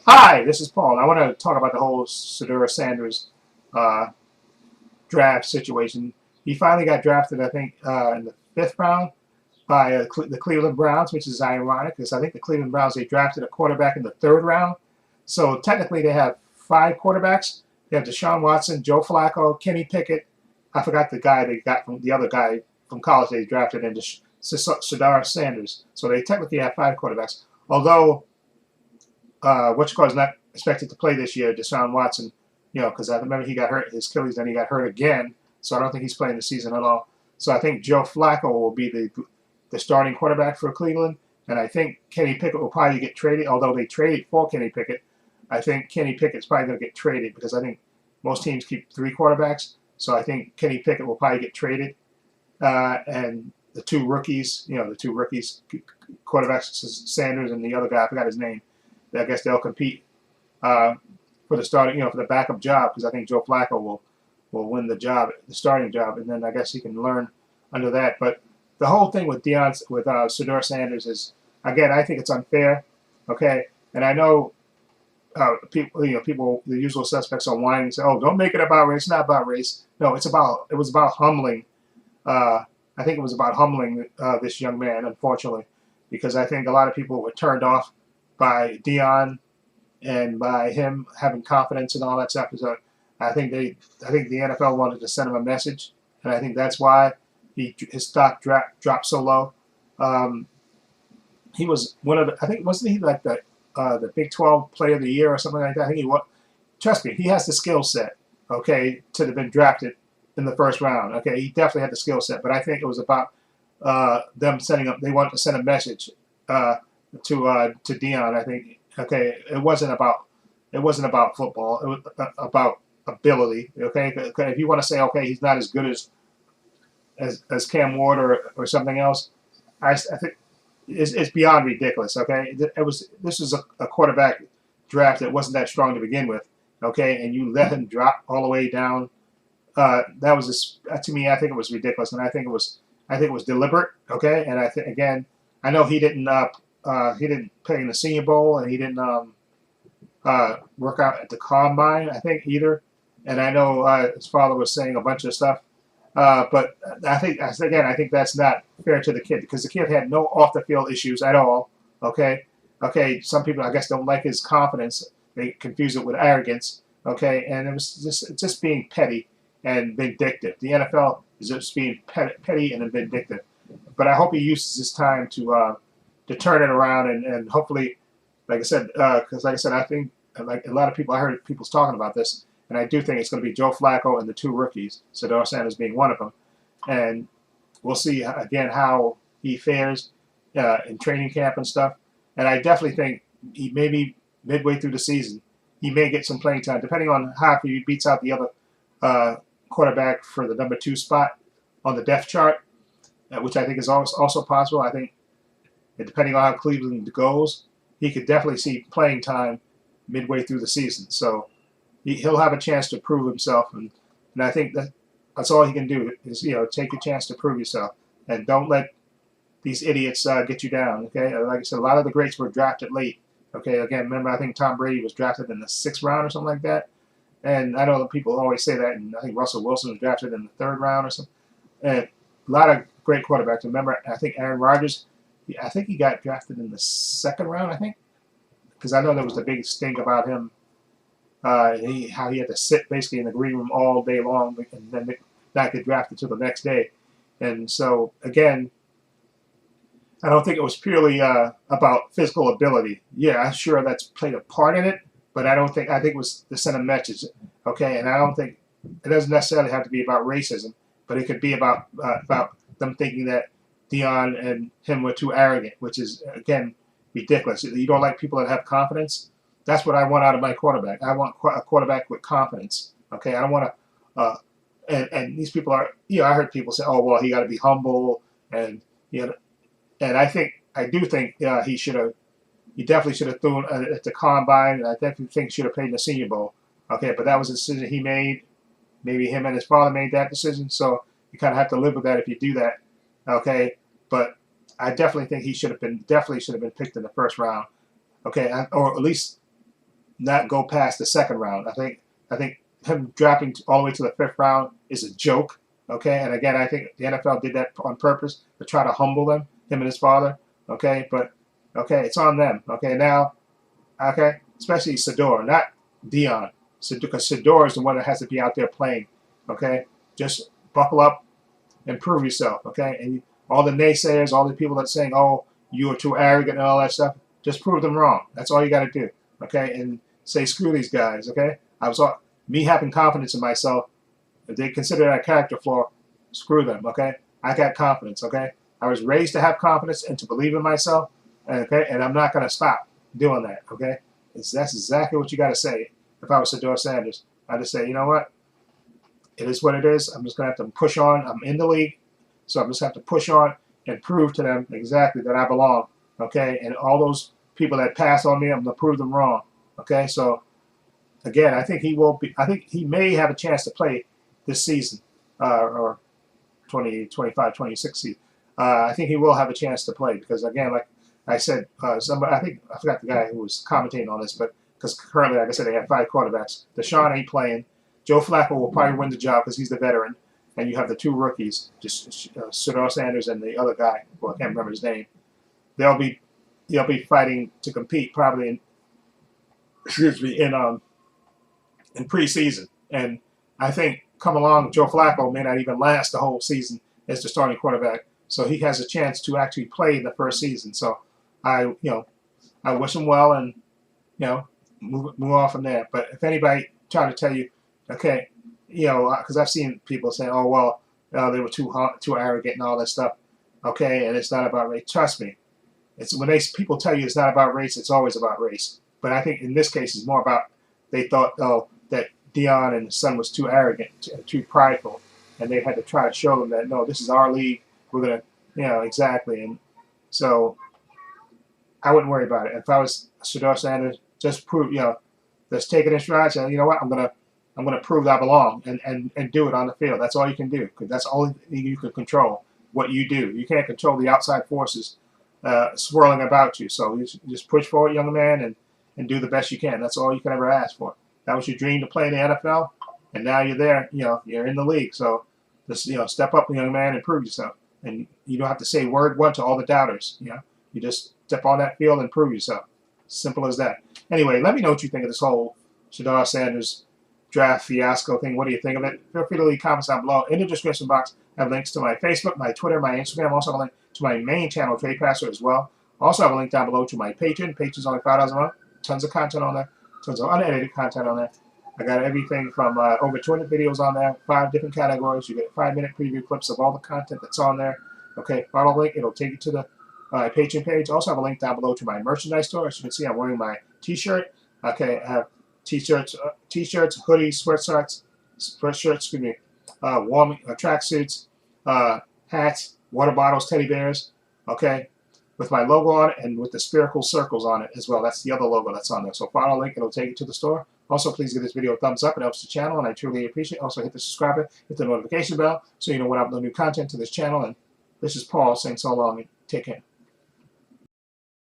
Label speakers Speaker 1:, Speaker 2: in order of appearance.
Speaker 1: Hi, this is Paul. I want to talk about the whole Sherdur Sanders uh, draft situation. He finally got drafted, I think, in the fifth round by the Cleveland Browns, which is ironic because I think the Cleveland Browns, they drafted a quarterback in the third round. So technically, they have five quarterbacks. They have Deshaun Watson, Joe Flacco, Kenny Pickett. I forgot the guy they got from the other guy from college they drafted, and Sherdur Sanders. So they technically have five quarterbacks. Although is not expected to play this year, Deshaun Watson, because I remember he got hurt his Achilles, then he got hurt again, so I don't think he's playing the season at all. So I think Joe Flacco will be the starting quarterback for Cleveland, and I think Kenny Pickett will probably get traded. Although they traded for Kenny Pickett, I think Kenny Pickett's probably going to get traded because I think most teams keep three quarterbacks. So I think Kenny Pickett will probably get traded, and the two rookies, quarterbacks, Sanders and the other guy, I forgot his name. I guess they'll compete uh, for the starting, for the backup job because I think Joe Flacco will win the starting job, and then I guess he can learn under that. But the whole thing with Sherdur Sanders is, again, I think it's unfair. Okay, and I know people, the usual suspects are whining and say, "Oh, don't make it about race." It's not about race. No, it was about humbling. I think it was about humbling this young man, unfortunately, because I think a lot of people were turned off by Dion and by him having confidence and all that stuff. So I think the NFL wanted to send him a message, and I think that's why his stock dropped so low. Um, he was one of the, I think, wasn't he like the Big 12 Player of the Year or something like that? I think he was. Trust me, he has the skill set. Okay, to have been drafted in the first round. Okay, he definitely had the skill set, but I think it was about them setting up. They wanted to send a message to Dion. I think it wasn't about football. It was about ability. Okay, if you want to say he's not as good as Cam Ward or something else, I think it's beyond ridiculous. Okay, this was a quarterback draft that wasn't that strong to begin with. Okay, and you let him drop all the way down. That was to me. I think it was ridiculous, and I think it was deliberate. Okay, and I think again, I know he didn't play in the Senior Bowl, and he didn't work out at the combine, I think, either. And I know his father was saying a bunch of stuff, but I think that's not fair to the kid because the kid had no off the field issues at all. Okay. Some people I guess don't like his confidence. They confuse it with arrogance. Okay, and it was just being petty and vindictive. The NFL is just being petty and vindictive. But I hope he uses this time to turn it around and hopefully, like I said, because like I said, I think like a lot of people, I heard people talking about this, and I do think it's going to be Joe Flacco and the two rookies, Sherdur Sanders being one of them, and we'll see again how he fares in training camp and stuff. And I definitely think he maybe midway through the season, he may get some playing time, depending on how he beats out the other quarterback for the number 2 spot on the depth chart, which I think is also possible. I think depending on how Cleveland goes, he could definitely see playing time midway through the season. So he'll have a chance to prove himself, and I think that's all he can do is take a chance to prove yourself, and don't let these idiots get you down. Okay, like I said, a lot of the greats were drafted late. Okay, again, remember I think Tom Brady was drafted in the 6th round or something like that, and I know that people always say that, and I think Russell Wilson was drafted in the 3rd round or something. And a lot of great quarterbacks. Remember, I think Aaron Rodgers, I think he got drafted in the 2nd round. I think because I know there was the big stink about him, how he had to sit basically in the green room all day long and then not get drafted till the next day. And so again, I don't think it was purely about physical ability. Yeah, I'm sure that's played a part in it, but I think it was to send a message. Okay, and I don't think it doesn't necessarily have to be about racism, but it could be about them thinking that Dion and him were too arrogant, which is again ridiculous. You don't like people that have confidence. That's what I want out of my quarterback. I want a quarterback with confidence. Okay, I don't want to. And these people are. I heard people say, "Oh, well, he got to be humble," and and I do think he definitely should have thrown at the combine, and I definitely think he should have played in the Senior Bowl. Okay, but that was a decision he made. Maybe him and his father made that decision, so you kind of have to live with that if you do that. Okay, but I definitely think he should have been picked in the 1st round. Okay, or at least not go past the second round. I think him drafting all the way to the fifth round is a joke. Okay, and again, I think the NFL did that on purpose to try to humble him and his father. Okay, but okay, it's on them. Okay, now, okay, especially Sherdur, not Dion, because Sherdur is the one that has to be out there playing. Okay, just buckle up and prove yourself. Okay, and all the naysayers, all the people that are saying, "Oh, you are too arrogant" and all that stuff, just prove them wrong. That's all you got to do. Okay, and say screw these guys. Okay, me having confidence in myself. If they consider that a character flaw, screw them. Okay, I got confidence. Okay, I was raised to have confidence and to believe in myself. Okay, and I'm not gonna stop doing that. Okay, that's exactly what you got to say. If I was Sherdur Sanders, I'd just say, you know what? It is what it is. I'm just gonna have to push on. I'm in the league, so I'm just have to push on and prove to them exactly that I belong. Okay, and all those people that pass on me, I'm gonna prove them wrong. Okay, so again, I think he will be. I think he may have a chance to play this season, or 2025, 26 season. I think he will have a chance to play because, again, like I said, somebody, I forgot the guy who was commentating on this, but because currently, like I said, they have 5 quarterbacks. Deshaun ain't playing. Joe Flacco will probably win the job because he's the veteran, and you have the 2 rookies, just Sherdur Sanders and the other guy, who I can't remember his name. They'll be fighting to compete probably in preseason, and I think come along, Joe Flacco may not even last the whole season as the starting quarterback, so he has a chance to actually play in the first season. So I wish him well, and move on from there. But if anybody trying to tell you, okay, because I've seen people saying, oh well, they were too arrogant and all that stuff. Okay, and it's not about race. Trust me, it's when people tell you it's not about race, it's always about race. But I think in this case, it's more about they thought, that Dion and his son was too arrogant, too prideful, and they had to try to show them that no, this is our league. We're gonna, exactly. And so I wouldn't worry about it. If I was Sherdur Sanders, just prove, just take it in stride. And you know what, I'm gonna prove that I belong and do it on the field. That's all you can do because that's all you can control. What you do, you can't control the outside forces swirling about you. So you just push forward, young man, and do the best you can. That's all you can ever ask for. That was your dream to play in the NFL, and now you're there. You're in the league. So just step up, young man, and prove yourself. And you don't have to say word one to all the doubters. You just step on that field and prove yourself. Simple as that. Anyway, let me know what you think of this whole Sherdur Sanders draft fiasco thing. What do you think of it? Feel free to leave comments down below. In the description box, I have links to my Facebook, my Twitter, my Instagram. Also have a link to my main channel, Trepacer, as well. Also have a link down below to my Patreon. Patreon's only $5 a month. Tons of content on there. Tons of unedited content on there. I got everything from over 200 videos on there, 5 different categories. You get 5-minute preview clips of all the content that's on there. Okay, follow the link. It'll take you to the Patreon page. Also have a link down below to my merchandise store. As you can see, I'm wearing my t-shirt. Okay, I have t-shirts, hoodies, sweatshirts, warm tracksuits, hats, water bottles, teddy bears. Okay, with my logo on it and with the spherical circles on it as well. That's the other logo that's on there. So follow the link. It'll take you to the store. Also, please give this video a thumbs up. It helps the channel, and I truly appreciate it. Also, hit the subscribe button, hit the notification bell, so you know when I upload new content to this channel. And this is Paul saying so long and take care.